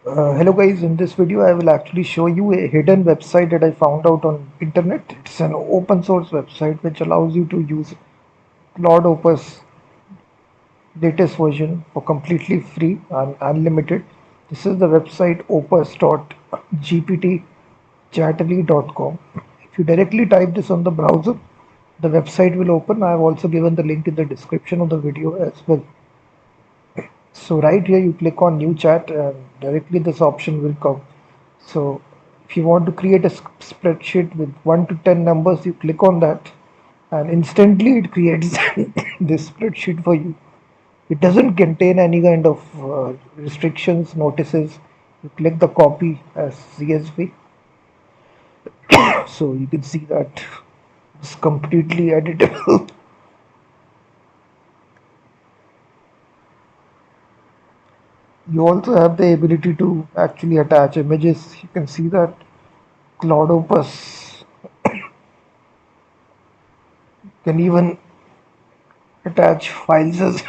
Hello guys, in this video I will actually show you a hidden website that I found out on internet. It's an open source website which allows you to use Claude Opus latest version for completely free and unlimited. This is the website opus.gptchatterly.com. If you directly type this on the browser, the website will open. I have also given the link in the description of the video as well. So right here you click on new chat and directly this option will come. So if you want to create a spreadsheet with 1 to 10 numbers, you click on that and instantly it creates this spreadsheet for you. It doesn't contain any kind of restrictions, notices. You click the copy as CSV. So you can see that it's completely editable. You also have the ability to actually attach images. You can see that Claude Opus can even attach files as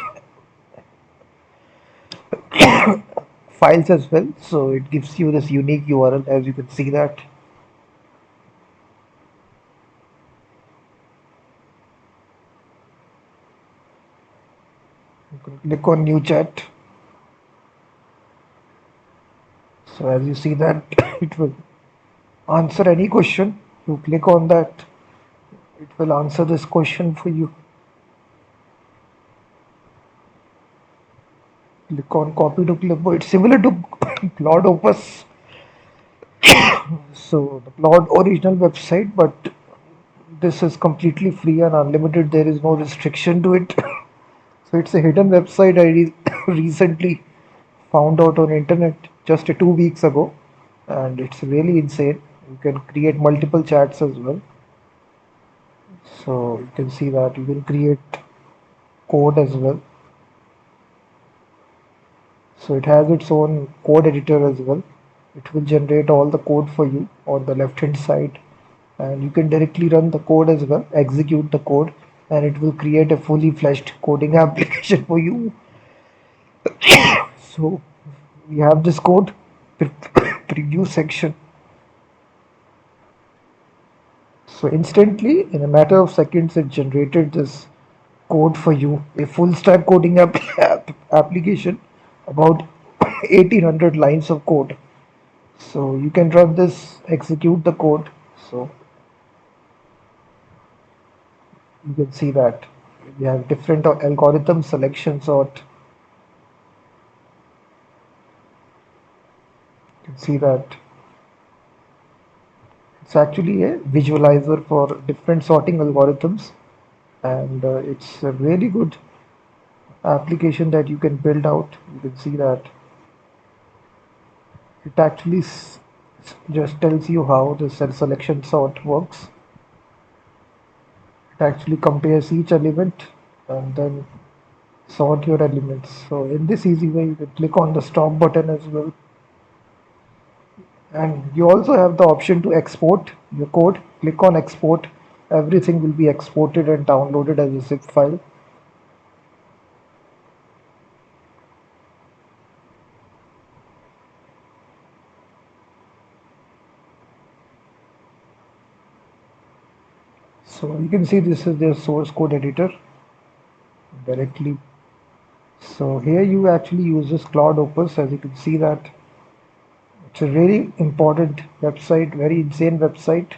well. So it gives you this unique URL, as you can see that. You can click on new chat. So as you see that it will answer any question. You click on that, it will answer this question for you. Click on copy to clipboard. It's similar to Claude Opus. So the Claude original website, but this is completely free and unlimited. There is no restriction to it. So it's a hidden website I recently found out on internet just 2 weeks ago, and it's really insane. You can create multiple chats as well. So you can see that you can create code as well. So it has its own code editor as well. It will generate all the code for you on the left hand side, and you can directly run the code as well, execute the code, and it will create a fully fledged coding application for you. So we have this code preview section. So instantly, in a matter of seconds, it generated this code for you, a full stack coding application, about 1800 lines of code. So you can run this, execute the code. So you can see that we have different algorithm selection sort. You can see that it's actually a visualizer for different sorting algorithms, and it's a really good application that you can build out. You can see that it actually just tells you how the cell selection sort works. It actually compares each element and then sort your elements. So in this easy way, you can click on the stop button as well. And you also have the option to export your code. Click on export. Everything will be exported and downloaded as a zip file. So you can see this is their source code editor directly. So here you actually use this Claude Opus. As you can see that it's a very important website, very insane website.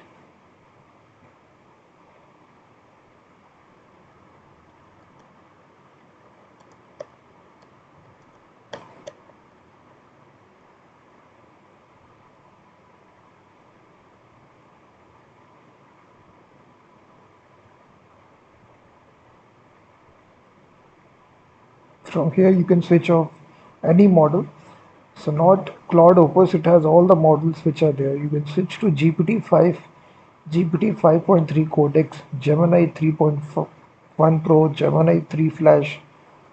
From here you can switch off any model. So not Claude Opus, it has all the models which are there. You can switch to GPT-5, GPT 5.3 Codex, Gemini 3.1 Pro, Gemini 3 Flash,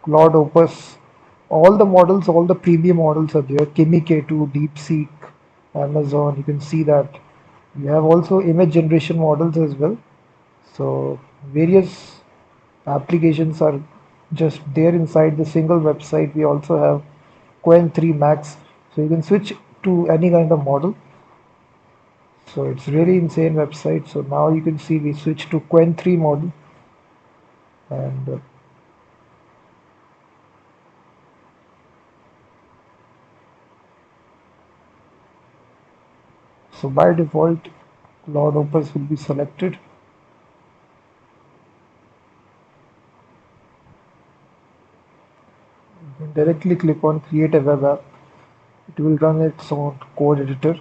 Claude Opus. All the models, all the premium models are there. Kimi K2, DeepSeek, Amazon. You can see that. We have also image generation models as well. So various applications are just there inside the single website. We also have Quen 3 Max So you can switch to any kind of model. So it's really insane website. So now you can see we switch to Quen 3 model, and so by default Claude Opus will be selected. You can directly click on create a web app. It will run its own code editor.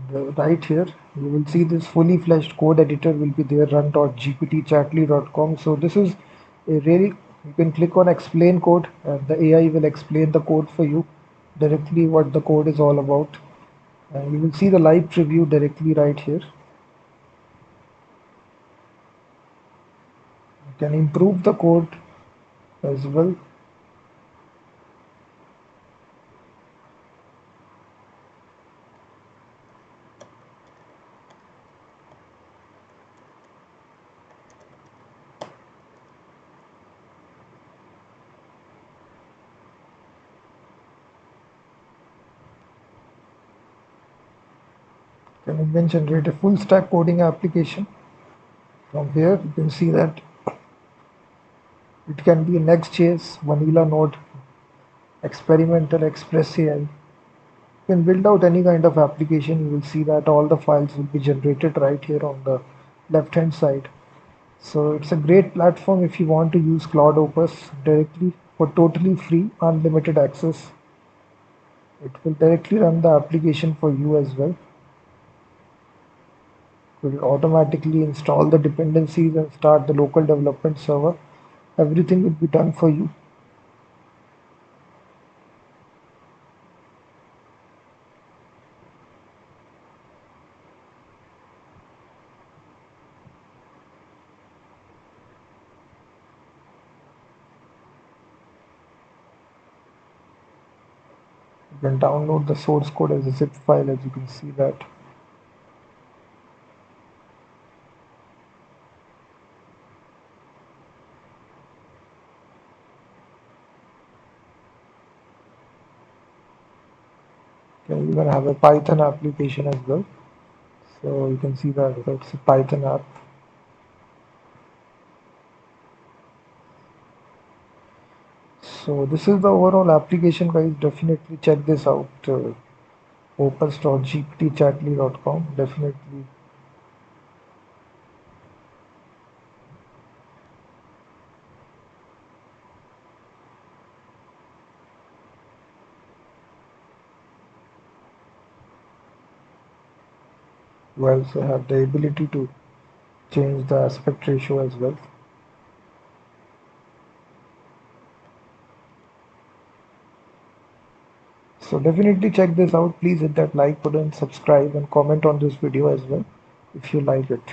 And right here you will see this fully fleshed code editor will be there, run.gptchatly.com. So this is a really, you can click on explain code and the AI will explain the code for you directly what the code is all about. And you will see the live preview directly right here. You can improve the code as well. You can even generate a full stack coding application. From here you can see that it can be Next.js, Vanilla Node, Experimental, Express AI. You can build out any kind of application. You will see that all the files will be generated right here on the left hand side. So it's a great platform if you want to use Claude Opus directly for totally free, unlimited access. It will directly run the application for you as well. It will automatically install the dependencies and start the local development server. Everything will be done for you. You can download the source code as a zip file, as you can see that. You can even have a Python application as well. So you can see that it's a Python app. So this is the overall application, guys. Definitely check this out. Opus.gptchatly.com. Definitely. You also have the ability to change the aspect ratio as well. So definitely check this out. Please hit that like button, subscribe, and comment on this video as well if you like it.